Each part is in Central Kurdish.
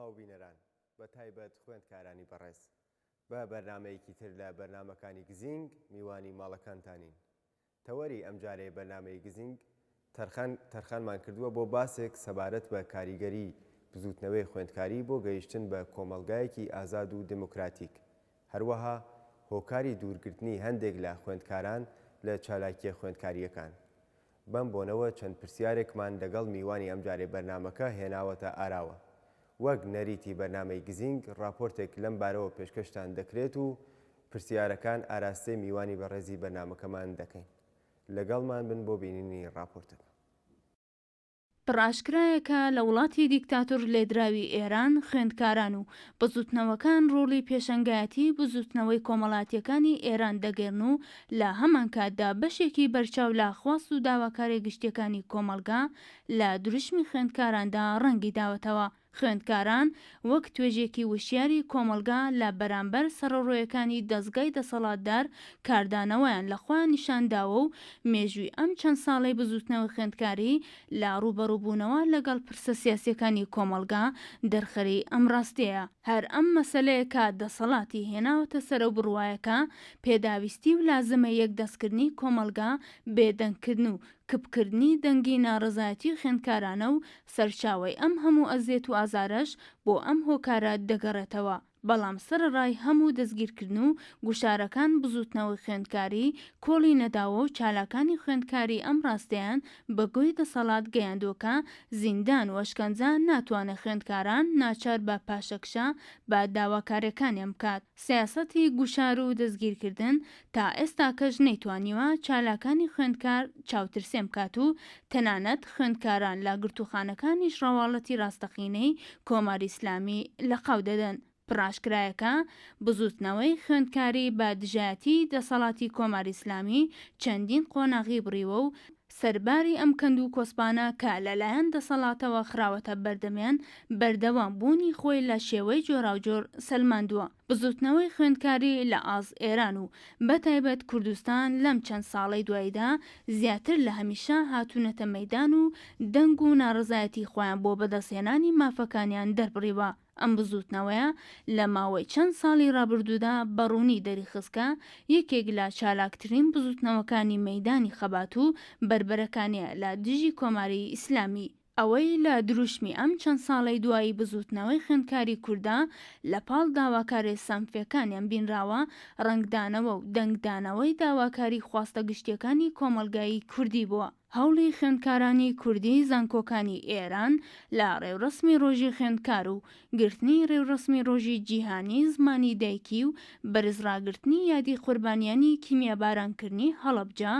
و بینەران بە تایبەت خوێندکارانی بەڕێز بە بەرنمەیەکی تر لە بەرنمەکانی گزینگ میوانی ماڵەکانتانین. تەوەری ئەمجارێ بەرنمەی گزینگ تەرخانمان کردووە بۆ باسێک سەبارەت بە کاریگەری بزوتنەوەی خوێندکاری بۆ گەیشتن بە کۆمەلگایەکی ئازاد و دموکراتیک، هەروەها هۆکاری دوورگرتنی هەندێک لە خوێندکاران لە چالاکیە خوێندکاریەکان. بەم بۆنەوە چەند پرسیارێکمان لەگەڵ میوانی ئەمجارێ بەرنمەکە هێناوەتە ئاراوە. وەک نەریتی بەرنمەی گزینگ ڕاپۆرتێک لەم بارەوە پێشکەشتان دەکرێت و پرسیارەکان ئاراستەی میوانی بەڕێزی بەرنمەکەمان دەکەین. لەگەڵمان بن بۆ بینینی ڕاپۆرتەکە. پڕاشکرایەکە لە وڵاتی دیکتاتۆر لێدراوی ئێران خوێندکاران و بزوتنەوەکان ڕۆڵی پێشەنگایەتی بزوتنەوەی کۆمەڵاتیەکانی ئێران دەگەرن و لە هەمان کاتدا بەشێکی بەرچاو لە خواست و داواکاری گشتیەکانی کۆمەلگا لە دروشمی خوێندکاراندا ڕەنگی داوەتەوە. خوێندکاران وەک توێژێکی وشیاری کۆمەلگا لە بەرامبەر سەرڕۆیەکانی دەستگای دەسەڵاتدار کاردانەوەیان لەخۆیان نیشانداوە و مێژووی ئەم چەند ساڵەی بزوتنەوەی خوێندکاری لە ڕوبەڕووبوونەوە لەگەڵ پرسە سیاسیەکانی کۆمەلگا دەرخەری ئەم ڕاستەیە. هەر ئەم مەسەلەیەکە دەسەڵاتی هێناوەتە سەرە بڕواایەکە پێداویستی و لازمە یەکدەستکردنی کۆمەلگا بێدەنگکردن و کپکردنی دەنگی ناڕزایەتی خوێندکارانە و سەرچاوەی ئەم هەموو ئەزیێت و ئازارەش بۆ ئەم هۆکارە دەگەڕێتەوە. بەڵام سەرڕای هەموو دەستگیرکردن و گوشارەکان بزوتنەوەی خوێندکاری کۆڵی نەداوە و چالاکانی خوێندکاری ئەم ڕاستەیان بەگۆی دەسەڵات گەیاندۆکە زیندان و ئەشکەنجە ناتوانێت خوێندکاران ناچار بە پاشەکشە بە داواکاریەکانیان بکات. سیاسەتی گوشار و دەستگیرکردن تا ئێستا کەش نەیتوانیوە چالاکانی خوێندکار چاوترسێن بکات و تەنانەت خوێندکاران لە گرتوخانەکانیش ڕەواڵەتی ڕاستەقینەی کۆماری ئیسلامی لەقاو دەدەن. پڕاشکرایەکە بزوتنەوەی خوێندکاری بە دژایەتی دەسەڵاتی کۆماری ئیسلامی چەندین قۆناغی بڕیوە و سەرباری ئەم کەند و کۆسپانە کە لەلایەن دەسەڵاتەوە خراوەتە بەردەمیان بەردەوام بوونی خۆی لە شێوەی جۆراوجۆر سەلماندووە. بزوتنەوەی خوێندکاری لە ئاز ئێران و بەتایبەت کوردستان لەم چەند ساڵەی دواییدا زیاتر لە هەمیشە هاتوونەتە مەیدان و دەنگ و ناڕزایەتی خۆیان بۆ بەدەستهێنانی مافەکانیان دەربڕیوە. ئەم بزوتنەوەیە لە ماوەی چەند ساڵی ڕابردوودا بەڕوونی دەریخستکە یەکێک لە چالاکترین بزوتنەوەکانی مەیدانی خەبات و بربەرەکانیە لە دژی کۆماری ئیسلامی. ئەوەی لە دروشمی ئەم چەند ساڵەی دوایی بزوتنەوەی خوێندکاری کووردا لە پاڵ داواکاری سەنفیەکانیان بینراوە ڕنگدانەوە و دەنگدانەوەی داواکاری خواستە گشتیەکانی کۆمەلگایی کوردی بووە. هەوڵی خوێندکارانی کوردی زانکۆکانی ئێران لە ڕێوڕسمی ڕۆژی خوێندکار و گرتنی ڕێوڕسمی ڕۆژی جیهانی زمانی دایکی و بەرزڕاگرتنی یادی قوربانیانی کیمیابارانکردنی هەڵەبجە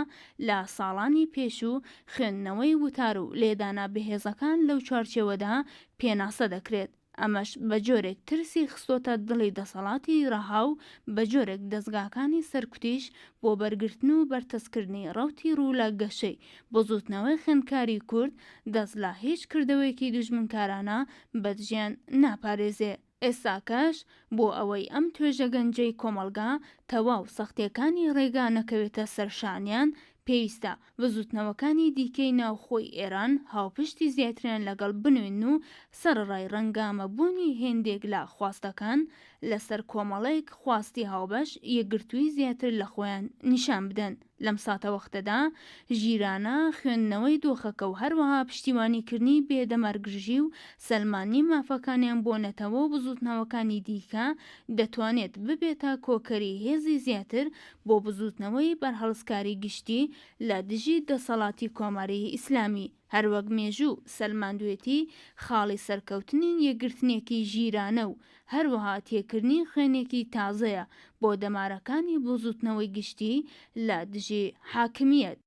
لە ساڵانی پێش و خوێندنەوەی وتار و لێدانا بەهێزەکان لەو چوارچێوەدا پێناسە دەکرێت. ئەمەش بە جۆرێک ترسی خستۆتە دڵی دەسەڵاتی ڕەهاو بە جۆرێک دەستگاکانی سەرکوتیش بۆ بەرگرتن و بەرتەسکردنی ڕەوتی ڕوو لە گەشەی بزوتنەوەی خوێندکاری کورد دەست لە هیچ کردەوەیەکی دوژمنکارانە بەدژیان ناپارێزێ. ئێستاکەش بۆ ئەوەی ئەم توێژە گەنجەی کۆمەلگا تەواو سەختیەکانی ڕێگا نەکەوێتە سەرشانیان پێویستە بزوتنەوەکانی دیکەی ناوخۆی ئێران هاوپشتی زیاتریان لەگەڵ بنوێن و سەرڕای ڕەنگامەبوونی هێندێک لە خواستەکان لەسەر کۆمەڵەیەک خواستی هاوبەش یەکگرتووی زیاتر لە خۆیان نیشان بدەن. لەم ساتە وەختەدا ژیرانە خوێندنەوەی دۆخەکە و هەروەها پشتیوانیکردنی بێدەمارگژی و سەلمانی مافەکانیان بۆ نەتەوە و بزوتنەوەکانی دیکە دەتوانێت ببێتە کۆکەری هێزی زیاتر بۆ بزوتنەوەی بەرهەڵسکاری گشتی لە دژی دەسەڵاتی کۆماری ئیسلامی. هەروەک مێژوو سەلماندوێتی خاڵی سەرکەوتنی یەکگرتنێکی ژیرانە و هەروەها تێکردنی خوێنێکی تازەیە بۆ دەمارەکانی بزوتنەوەی گشتی لە دژی حاکمیەت.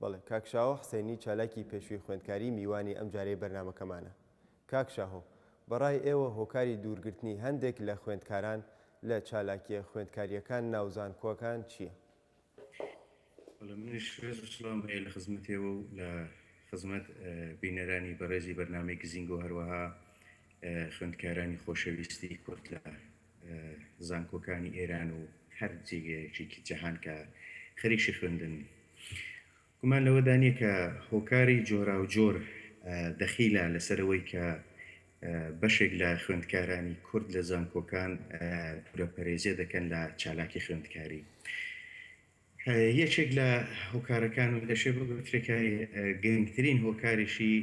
بەڵێ کاکشاوە حسێنی چالاکی پێشووی خوێندکاری میوانی ئەمجارەی بەرنمەکەمانە. کاکشاهۆ بەڕای ئێوە هۆکاری دوورگرتنی هەندێک لە خوێندکاران لە چالاکیە خوێندکاریەکان ناوزانکۆکان چییە؟ منیش سلام لە خزمەتێەوە و لە خزمەت بینەرانی بەڕێزی بەرنامەی گزینگ و هەروەها خوێندکارانی خۆشەویستی کورد لە زانکۆکانی ئێران و هەر جێگەیەکی جەهان کە خەریکی خوێندن. گومان لەوەدا نییە کە هۆکاری جۆرا و جۆر دەخیلە لەسەرەوەی کە بەشێک لە خوێندکارانی کورد لە زانکۆکان پرەپەرێزیە دەکەن لە چالاکی خوێندکاری. یەکێک لە هۆکارەکان و دەشێ بگوترێکای گرنگترین هۆکاریشی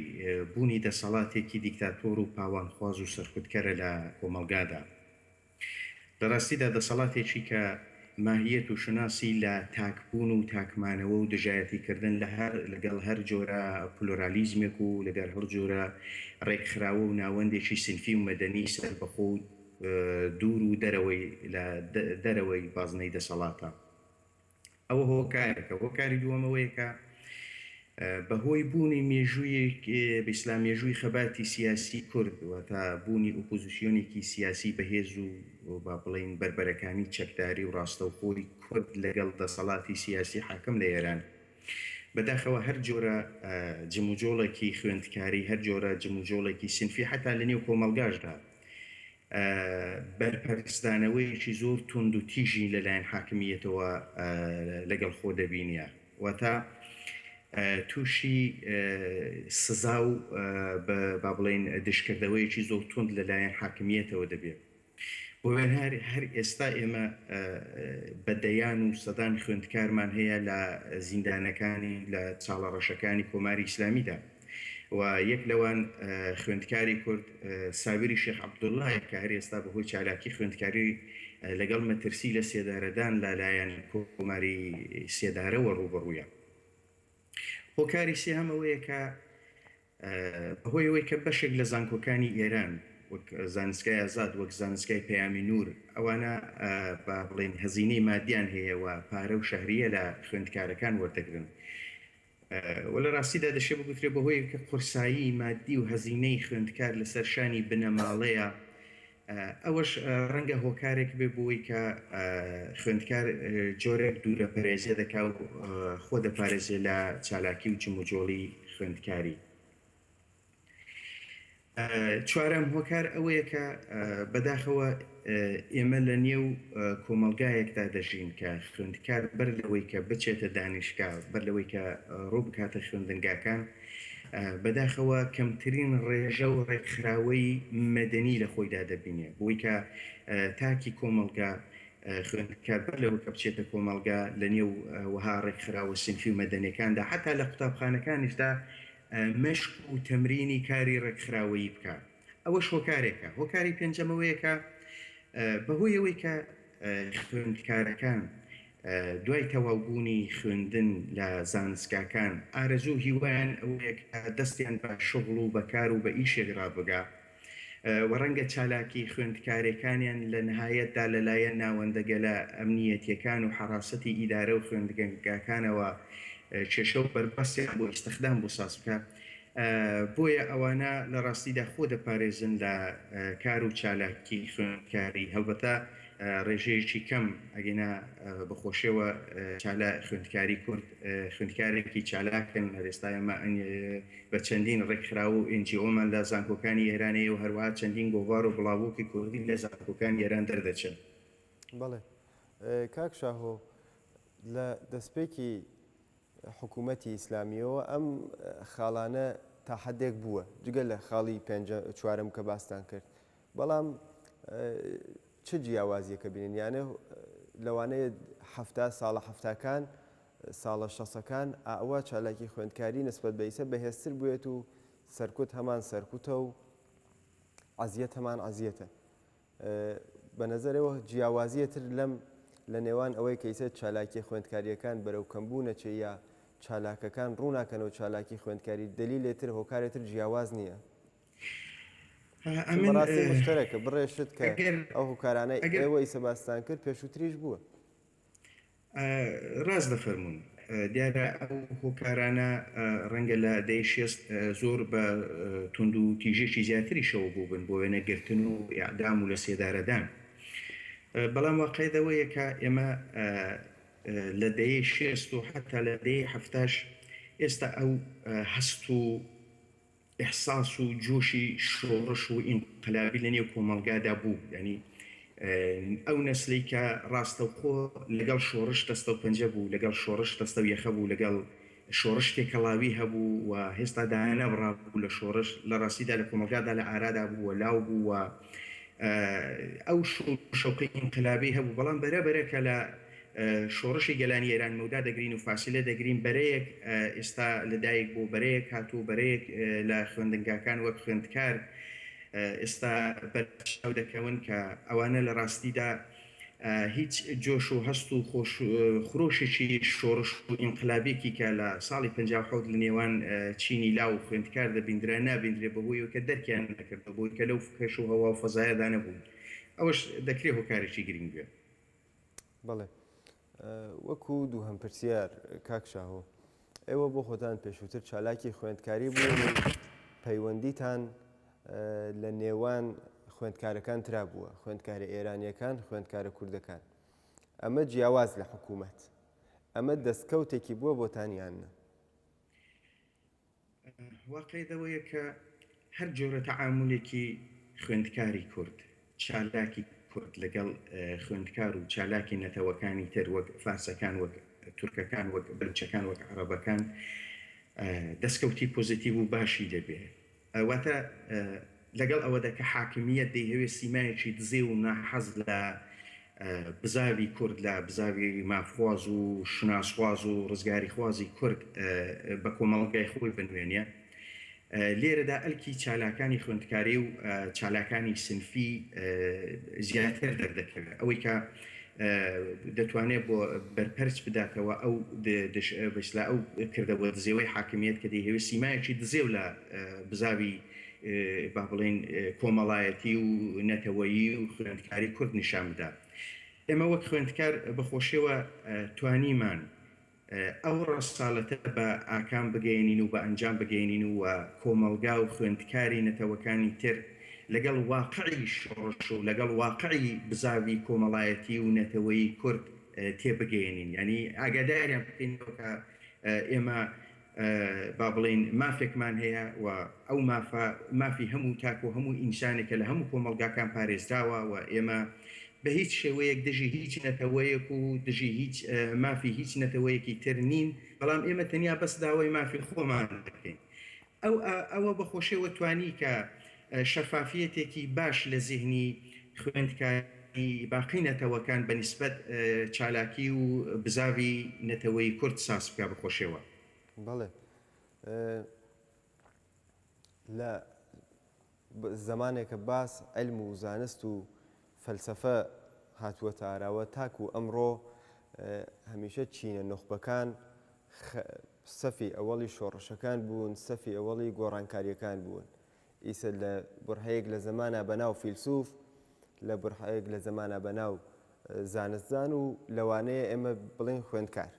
بوونی دەسەڵاتێکی دیکتاتۆر و پاوانخواز و سەرکوتکەرە لە کۆمەلگادا. لە ڕاستیدا دەسەڵاتێکی کە ماهیەت و شناسی لە تاکبوون و تاکمانەوە و دژایەتیکردن لەگەڵ هەر جۆرە پلۆرالیزمێک و لەگەر هەر جۆرە ڕێکخراوە و ناوەندێکی سنفی و مەدەنی سەربەخۆ و دوور و دەرەوەی بازنەی دەسەڵاتە. ئەوە هۆکارێکە. هۆکاری دووەمەوەیەکە بەهۆی بوونی مێژوویەک بەئیسلام مێژووی خەباتی سیاسی کورد و تا بوونی ئۆپۆزیسیۆنێکی سیاسی بەهێز و با بڵێن بربەرەکانی چەکداری و ڕاستەوخۆی کورد لەگەڵ دەسەڵاتی سیاسی حاکم لە ئێران بەداخەوە هەر جۆرە جموجۆڵێکی خوێندکاری هەر جۆرە جموجۆڵێکی سنفی حتا لە نێو کۆمەلگاشدا بەرپەرستانەوەیەکی زۆر تند و تیژی لەلایەن حاکمیەتەوە لەگەڵ خۆ دەبینە و تا تووشی سزا و با بڵێن دشکردەوەیەکی زۆر تند لەلایەن حاکمیەتەوە دەبێت. بۆیان هەر ئێستا ئێمە بەدەیان و سەدان خوێندکارمان هەیە لە زیندانەکانی لە چاڵە ڕەشەکانی کۆماری ئیسلامیدا و یەک لەوان خوێندکاری کورد ساویری شێخ عەبدوڵڵایە کە هەر ئێستا بەهۆی چالاکی خوێندکاری لەگەڵ مەترسی لە سێدارەدان لەلایەن کۆماری سێدارەوە ڕوبەڕوویە. هۆکاری سێهەم ئەوەیە کە بەهۆی ئەوەی کە بەشێک لە زانکۆکانی ئێران وەک زانستگای ئازاد وەک زانستگای پەیامی نور ئەوانە با بڵێن هەزینەی مادیان هەیە و پارە و شەهریە لە خوێندکارەکان وەردەگرن و لە ڕاستیدا دەشێ بگوترێ بەهۆی کە قورسایی مادی و هەزینەی خوێندکار لەسەر شانی بنەماڵەیە ئەوەش ڕەنگە هۆکارێک بێ بۆی کە خوێندکار جۆرێک دوورە پەرێزیە دەکا و خۆ دەپارێزێ لە چالاکی و جموجۆڵی خوێندکاری. چوارەم هۆکار ئەوەیە کە بەداخەوە ئێمە لە نێو کۆمەلگایەکدا دەژین کە خوێندکار بەر لەوەی کە بچێتە دانیشگا بەر لەوەی کە ڕوو بکاتە خوێندنگاکان بەداخەوە کەمترین ڕێژە و ڕێکخراوەی مەدەنی لە خۆیدا دەبینێ بۆی کە تاکی کۆمەلگا خوێندکار بەر لەوە کە بچێتە کۆمەلگا لە نێو وەها ڕێکخراوە سنفی و مەدەنیەکاندا حتا لە قوتابخانەکانیشدا مەشق و تەمرینی کاری ڕێکخراوەیی بکات. ئەوەش هۆکارێکە. هۆکاری پێنجەمەوەیەکە بەهۆی ئەوەی کە خوێندکارەکان دوای تەواوبوونی خوێندن لە زانستگاکان ئارەزوو هیوایان ئەوەیە کە دەستیان بە شغڵ و بەکار و بە ئیشێک ڕابگا و ڕەنگە چالاکی خوێندکارەکانیان لە نهایەتدا لەلایەن ناوەندەگە لە ئەمنیەتیەکان و حراسەتی ئیدارە و خوێندنگاکانەوە کێشە و بەربەستیان بۆ ئیستخدام بۆ ساز بکات بۆیە ئەوانە لە ڕاستیدا خۆ دەپارێزن لە کار و چالاکی خوێندکاری هەڵبەتە ڕێژەیەکی کەم ئەگەنا بەخۆشیەوە چالا خوێندکاری کورد خوێندکارێکی چالاکن هەرێستا ئێمە بە چەندین ڕێکخراو و NGOمان لە زانکۆکانی ئێرانەیە و هەروەها چەندین گۆڤار و بڵاوۆکی کوردی لە زانکۆکانی ئێران دەردەچن. بەڵێ کاک شاهۆ لە دەستپێکی حکوومەتی ئیسلامیەوە ئەم خاڵانە تا حدێک بووە جگە لە خاڵی چوارەم کە باستان کرد بەڵام چ جیاوازیەکە بینین یانە لەوانەیە ساڵە هەفتاکان ساڵە شەسەکان ئەوە چالاکی خوێندکاری نسبەت بە ئیسە بەهێزتر بوێت و سەرکوت هەمان سەرکوتە و عەزیەت هەمان عەزیەتە بە نەزەرەوە جیاوازیەتر لەم لە نێوان ئەوەی کە ئیسە چالاکی خوێندکاریەکان بەرەو کەمبوونەچێ یا چالاکەکان ڕووناکەنەوە چالاکی خوێندکاری دلیلێتر هۆکارێتر جیاواز نییە. ڕاستی مشتەرەکە بڕێشت کە ئەو هۆکارانەی ئێوە ئیسە باستان کرد پێشووتریش بووە. ڕاست دەفەرمونون دیارە ئەو هۆکارانە ڕەنگە لە دەی شێست زۆر بە تونند و تیژێکی زیاتری شەوە بوو بن بۆ وێنەگرتن و ئیعدام و لە سێدارەدان. بەڵام واقعیدەوەیە کە ئێمە لە دەیە شێست و حتا لە دەیە هەفتاش ئێستا ئەو هەست و ئیحساس و جۆشی شۆڕش و ئینقلابی لە نێو کۆمەلگادا بوو ینی ئەو نەسلی کە ڕاستەوخۆ لەگەڵ شۆڕش دەستە و پەنجە بوو لەگەڵ شۆڕش دەستە و یەخە بوو لەگەڵ شۆڕش تێکەڵاوی هەبوو و هێستا داهێنەبڕا بوو لە شۆڕش لە ڕاستیدا لە کۆمەلگادا لە ئارادا بووە لاو بوو و ئەو شەوقی ئینقلابی هەبوو بەڵام بەرەبەرەکە لە شۆڕشی گەلانی ئێران مەودا دەگرین و فاسیلە دەگرین بەرەیەک ئێستا لەدایک بۆ بەرەیەک هاتوو بەرەیەک لە خوێندنگاکان وەک خوێندکار ئێستا بەرچاو دەکەون کە ئەوانە لە ڕاستیدا هیچ جۆش و هەست و خۆشێکی شۆڕش و ئینقلابێکی کە لە ساڵی 57 لە نێوان چینی لاو و خوێندکار دەبیندرا نابیندرێ بەبووی کە دەرکیان نەکرد بۆی کە لەو کەش و هەوا و فەزایەدا نەبوون ئەوەش دەکرێت هۆکارێکی گرنگ بێت. بەڵێ وەکو دووهەم پرسیار کاکشاهۆ ئێوە بۆ خۆتان پێشووتر چالاکی خوێندکاری بوون پەیوەندیتان لە نێوان خوێندکارەکان ترا بووە خوێندکارە ئێرانیەکان خوێندکارە کوردەکان ئەمە جیاواز لە حکوومەت ئەمە دەستکەوتێکی بووە بۆتانیانە واقعیدەوەیە کە هەر جۆرە تەعاملێکی خوێندکاری کورد چالاکی کورد لەگەڵ خوێندکار و چالاکی نەتەوەکانی تر وەک فارسەکان وەک تورکەکان وەک بلوچەکان وەک عەرەبەکان دەستکەوتی پۆزیتیڤ و باشی دەبێت واتە لەگەڵ ئەوەدا کە حاکمیەت دەیهەوێت سیمایەکی دزێ و ناحەز لە بزاوی کورد لە بزاوی مافخواز و شناسخواز و ڕزگاری خوازی کورد بە کۆمەڵگای خۆی بنوێنێ لێرەدا ئەلکی چالاکانی خوێندکاری و چالاکانی سنفی زیاتر دەردەکەوێت ئەوەی کە دەتوانێت بۆ بەرپەرچ بداتەوە ئەو بەشلا ئەو کردەوە دزێەوەی حاکمیەت کە دەیهەوێت سیمایەکی دزێ و لە بزاوی با بڵێن کۆمەڵایەتی و نەتەوەیی و خوێندکاری کورد نیشان بدات. ئێمە وەک خوێندکار بەخۆشیەوە توانیمان ئەو ڕەساڵەتە بە ئاکام بگەینین و بە ئەنجام بگەینین و کۆمەلگا و خوێندکاری نەتەوەکانی تر لەگەڵ واقعی شۆڕش و لەگەڵ واقعی بزاوی کۆمەڵایەتی و نەتەوەی کورد تێبگەێنین ینی ئاگاداریان بکەینەوە کە ئێمە با بڵێن مافێکمان هەیە و ئەو مافی هەموو تاک و هەموو ئینسانێکە لە هەموو کۆمەلگاکان پارێزراوە و ئێمە بە هیچ شێوەیەک دژی هیچ نەتەوەیەک و دژی هیچ مافی هیچ نەتەوەیەکی تر نین بەڵام ئێمە تەنیا بەس داوای مافی خۆمان دەکەین ئەوە بەخۆشیەوە توانی کە شەفافیەتێکی باش لە زیهنی خوێندکاری باقی نەتەوەکان بە نیسبەت چالاکی و بزاوی نەتەوەی کورد ساس بکە بخۆشەوە. بەڵێ لە زمانێکە باس علم و زانست و فەلسەفە هاتووە تاراوە تاکو ئەمڕۆ هەمیشە چینە نوخبەکان سەفی ئەوەڵی شۆڕشەکان بوون سەفی ئەوەڵی گۆڕانکاریەکان بوون ئیسە لە بڕحەیەک لە زمانە بەناو فیلسوف لە بڕحەیەک لە زمانە بەناو زانستدان و لەوانەیە ئێمە بڵێن خوێندکار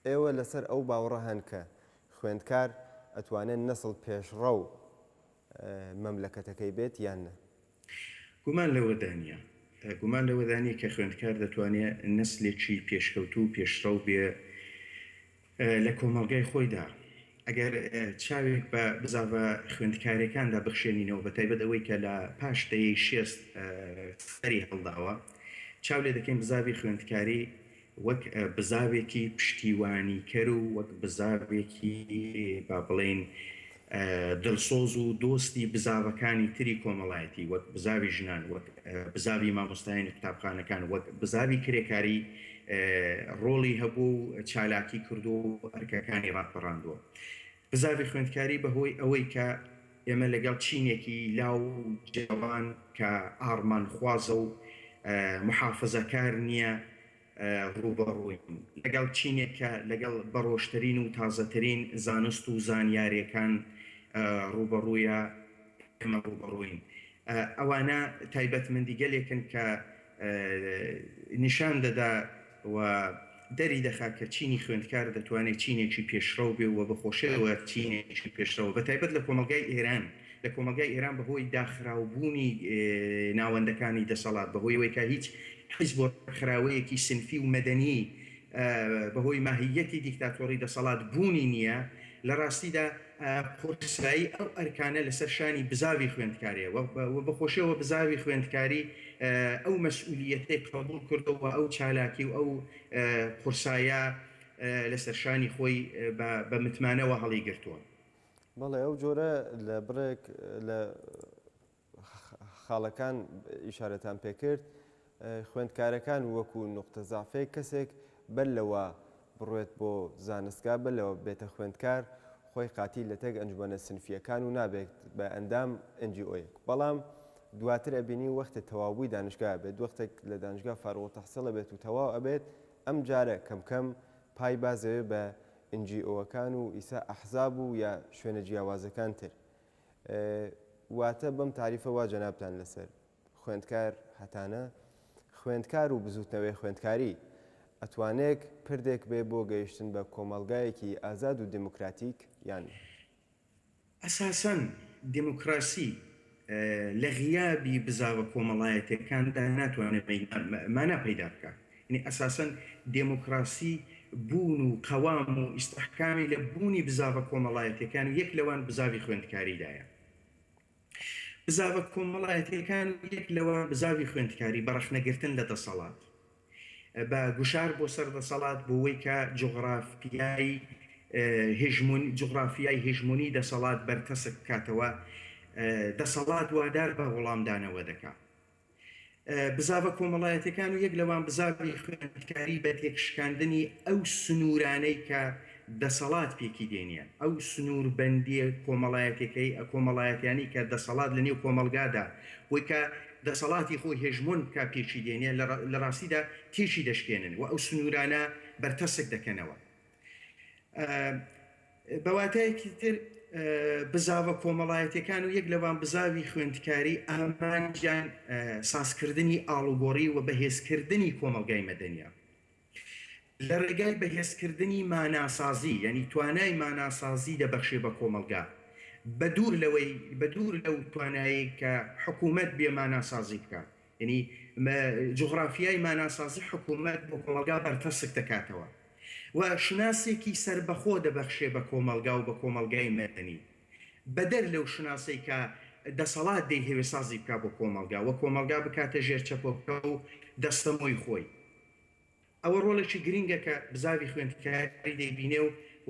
ئێوە لەسەر ئەو باوەڕە هەن کە خوێندکار ئەتوانێت نەسڵ پێشڕە و مەملەکەتەکەی بێت یان نە گومان لەوەدانە گومان لەوەدانی کە خوێندکار دەتوانێت نەسلێکی پێشکەوت و پێشڕە و بێ لە کۆمەڵگای خۆیدا ئەگەر چاوێک بە بزاوە خوێندکارەکاندا بخشێنینەوە بە تایبەت ئەوەی کە لە پاش دەیەی شێست سەری هەڵداوە چاو لێ دەکەین بزاوی خوێندکاری وەک بزاوێکی پشتیوانی کەر و وەک بزاوێکی با بڵێن دڵسۆز و دۆستی بزاوەکانی تری کۆمەڵایەتی وەک بزاوی ژنان وەک بزاوی مامۆستایانی قوتابخانەکان وەک بزاوی کرێکاری ڕۆڵی هەبوو چالاکی کردو و ئەرکەکانی ڕاپەڕاندووە بزاوی خوێندکاری بەهۆی ئەوەی کە ئێمە لەگەڵ چینێکی لاو جوان کە ئارمان خوازە و محافزەکار نییە ڕوبەڕووین لەگەڵ چینێکە لەگەڵ بەڕۆشترین و تازەترین زانست و زانیاریەکان ڕوبەڕوویە ئێمە ڕوبەڕووین ئەوانە تایبەتمەندی گەلێکن کە نیشان دەدا و دەری دەخات کە چینی خوێندکار دەتوانێت چینێکی پێشڕەو بێ و بەخۆشەوە چینێکی پێشڕەوە بە تایبەت لە کۆمەلگای ئێران لە کۆمەلگای ئێران بەهۆی داخراوبوونی ناوەندەکانی دەسەڵات بەهۆی ئەوەی کە هیچ حیز بۆ خراوەیەکی سنفی و مەدەنی بەهۆی ماهیەتی دیکتاتۆری دەسەڵات بوونی نییە لە ڕاستیدا قورسایی ئەو ئەرکانە لەسەر شانی بزاوی خوێندکاریە و بەخۆشیەوە بزاوی خوێندکاری ئەو مەسئولیەتەی قبول کردەوە ئەو چالاکی و ئەو قورسایە لەسەر شانی خۆی بە متمانەوە هەڵی گرتووە. بەڵێ ئەو جۆرە لە بڕێک لە خاڵەکان ئیشارەتان پێکرد خوێندکارەکان وەکو نقطە زعفەی کەسێک بەر لەوە بڕوێت بۆ زانستگا بە لەوە بێتە خوێندکار خۆی قاتی لە تێک ئەنجومەنە سنفیەکان و نابێت بە ئەندام NGO-یەک بەڵام دواتر ئەبینی وەختە تەواوبووی دانیشگا بێت وەختێک لە دانیشگا فارغ التەحسیڵە بێت و تەواو ئەبێت ئەم جارە کەم پای بازەوێ بە NGO-ەکان و ئیسا ئەحزاب و یا شوێنە جیاوازەکان تر واتە بەم تاریفەوە جەنابتان لەسەر خوێندکار هەتانە خوێندکار و بزوتنەوەی خوێندکاری ئەتوانێت پردێک بێ بۆ گەیشتن بە کۆمەڵگایەکی ئازاد و دموکراتیک یان ئەساسەن دموکراسی لە غیابی بزاوە کۆمەڵایەتەکاندا ناتوانێت مانا پەیدا بکات. یعنی ئەساسەن دموکراسی بوون و قەوام و ئیستحکامی لە بوونی بزاوە کۆمەڵایەتەکان و یەک لەوان بزاوی خوێندکاریدایە. بزاوە کۆمەڵایەتەکان یەک لەوە بزاوی خوێندکاری بەڕەخنەگرتن لە دەسەڵات بە گوشار بۆ سەر دەسەڵات بۆەوەی کە جغرافیای هێژمونی دەسەڵات بەرتەسک بکاتەوە دەسەڵات وادار بە وەڵامدانەوە دەکات. بزاوە کۆمەڵایەتەکان و یەک لەوان بزاوی خوێندکاری بە تێکشکاندنی ئەو سنوورانەی کە دەسەڵات پێکی دێنیە ئەو سنوور بەندی کۆمەڵایەتیانی کە دەسەڵات لە نێو کۆمەلگادا وەی کە دەسەڵاتی خۆی هێژمۆن کا پێچی دێنێ لە ڕاستیدا تێشی دەشکێنن و ئەو سنوورانە بەرتەسک دەکەنەوە. بەواتایەکی تر بزاوە کۆمەڵایەتەکان و یەک لەوان بزاوی خوێندکاری ئامانجیان سازکردنی ئاڵوگۆڕی و بەهێزکردنی کۆمەلگای مەدەنیە لە ڕێگای بەهێزکردنی ماناسازی یعنی توانای ماناسازی دەبەخشێ بە کۆمەلگا بە دوور لەو توانایی کە حکوومەت بێ ماناسازی بکات. یعنی جغرافیای ماناسازی حکوومەت بۆ کۆمەلگا بەرتەسک دەکاتەوە و شناسێکی سربەخۆ دەبەخشێ بە کۆمەلگا و بە کۆمەلگای مەدەنی بەدەر لەو شناسەی کە دەسەڵات دەی هێوێسازی بکات بۆ کۆمەلگا و کۆمەلگا بکاتە ژێرچەپۆکە و دەستەمۆی خۆی. ئەوە ڕۆڵێکی گرینگە کە بزاوی خوێندکاری دەیبینێ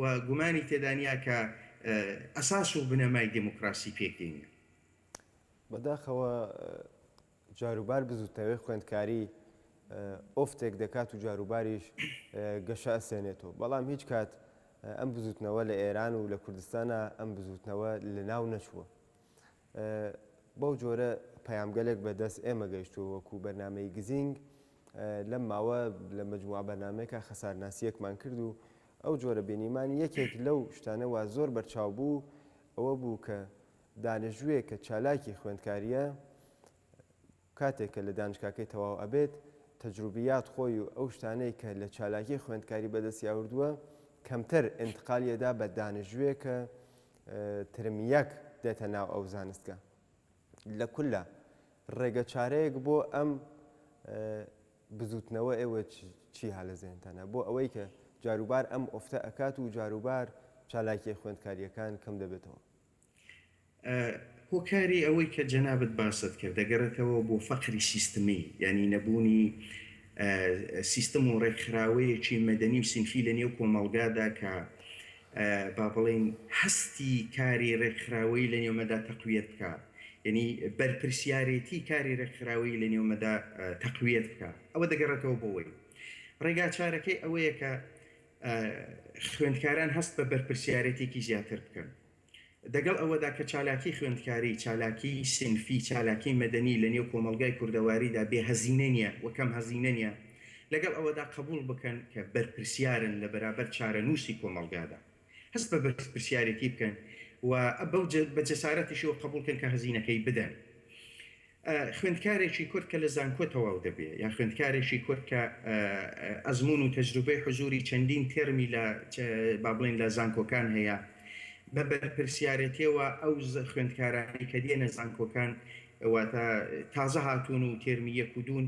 و گومانی تێدانیا کە ئەساس و بنەمای دموکراسی پێکدێنێ. بەداخەوە جاروبار بزوتنەوەی خوێندکاری ئۆفتێک دەکات و جاروباریش گەشە ئەسێنێتەوە بەڵام هیچ کات ئەم بزوتنەوە لە ئێران و لە کوردستانە ئەم بزوتنەوە لە ناو نەچووە. بەو جۆرە پەیامگەلێک بەدەست ئێمە گەیشتووە وەکو بەرنامەی گزینگ لەم ماوە لە مەجموعە بەرنامەیەکە خەسارناسیەکمان کرد و ئەو جۆرە بینیمان یەکێک لەو شتانەوە زۆر بەرچاو بوو ئەوە بوو کە دانیژوویە کە چالاکی خوێندکاریە کاتێک کە لە دانیشگاکەی تەواو ئەبێت تەجروبیات خۆی و ئەو شتانەی کە لە چالاکی خوێندکاری بەدەست یاوردووە کەمتر ئینتقالیەدا بە دانیژوویە کە ترمیەک دێتە ناو ئەو زانستگا. لە کولە ڕێگە چارەیەک بۆ ئەم بزوتنەوە ئێوە چی هەلە زێنتانە بۆ ئەوەی کە جاروبار ئەم ئۆفتە ئەکات و جاروبار چالاکی خوێندکاریەکان کەم دەبێتەوە. هۆکاری ئەوەی کە جەنابەت باست کرد دەگەڕێتەوە بۆ فەقری سیستمی یعنی نەبوونی سیستم و ڕێکخراوەیەکی مەدەنی و سینفی لە نێو کۆمەلگادا کە با بڵێن هەستی کاری ڕێکخراوەی لە نێومەدا تەقویەت بکات یعنی بەرپرسیارەتی کاری ڕێکخراوەی لە نێومەدا تەقویەت بکات ئەوە دەگەڕێتەوە بۆەوەی ڕێگا چارەکەی ئەوەیە کە خوێندکاران هەست بە بەرپرسیارەتێکی زیاتر بکەن دەگەڵ ئەوەدا کە چالاکی خوێندکاری چالاکی سینفی چالاکی مەدەنی لە نێو کۆمەلگای کوردەواریدا بێ هەزینە نیە وەکەم هەزینە نیە لەگەڵ ئەوەدا قبول بکەن کە بەرپرسیارن لە بەرابەر چارەنووسی کۆمەلگادا هەست بە بەرپرسیارەتی بکەن و بەو بە جەسارەتیشەوە قبولکەن کە هەزینەکەی بدەن. خوێندکارێکی کورد کە لە زانکۆ تەواو دەبێت یا خوێندکارێکی کورد کە ئەزمون و تەجروبەی حضوری چەندین تێرمی لە با بڵێن لە زانکۆکان هەیە بە بەرپرسیارەتیەوە ئەو خوێندکارانی کە دێنە زانکۆکان واتە تازە هاتوون و تێرمی یەک و دوون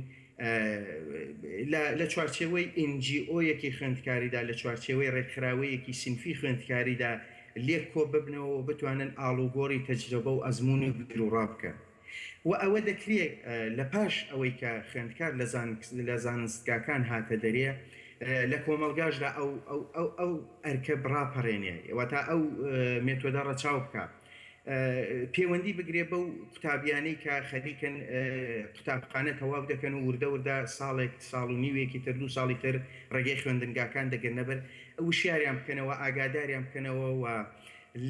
لە چوارچێوەی NGO-یەکی خوێندکاریدا لە چوارچێوەی ڕێکخراوەیەکی سینفی خوێندکاریدا لێک کۆ ببنەوە و بتوانن ئاڵوگۆڕی تەجربە و ئەزمونی بیرروڕا بکەن و ئەوە دەکرێت لە پاش ئەوەی کە خوێندکار لە زانستگاکان هاتە دەرێ لە کۆمەلگاشدا ئەو ئەرکە بڕاپەڕێنێ واتە ئەو مێتۆدە ڕەچاو بکە پەیوەندی بگرێ بەو قوتابیانەی کە خەریکن قوتابخانە تەواو دەکەن و وردە ساڵێک ساڵ و نیوێکی تر 2 ساڵی تر ڕێگەی خوێندنگاکان دەگەنە بەر وشیاریان بکەنەوە ئاگاداریان بکەنەوە و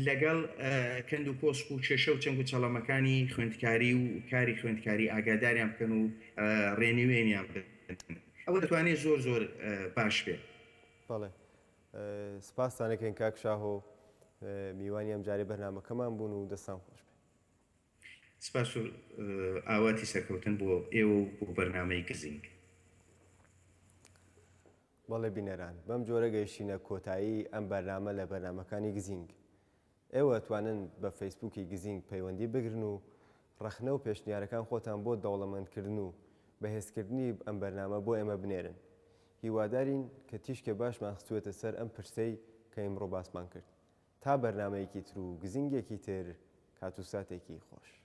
لەگەڵ کەند و کۆسپ و کێشە و چەنگ و چەڵەمەکانی خوێندکاری و کاری خوێندکاری ئاگاداریان بکەن و ڕێنیوێنیان بدەن ئەوە دەتوانێت زۆر باش بێت. بەڵێ سپاسانەکەین کاک شاهۆ میوانی ئەم جارێ بەرنامەکەمان بوون و دەستان خۆش بێ. سپاس و ئاواتی سەرکەوتن بۆ ئێوە و بۆ بەرنامەی گزینگ. بەڵێ بینەران بەم جۆرە گەیشتینە کۆتایی ئەم بەرنامە لە بەرنامەکانی گزینگ. ئێوە توانن بە فەیسبووکی گزینگ پەیوەندی بگرن و ڕەخنە و پێشنیارەکان خۆتان بۆ دەوڵەمەندکردن و بەهێزکردنی ئەم بەرنامە بۆ ئێمە بنێرن. هیوادارین کە تیشکە باشمان خستوێتە سەر ئەم پرسەی کە ئیمڕۆ باسمان کرد. تا بەرنامەیەکی تر و گزینگێکی تر کات و ساتێکی خۆش.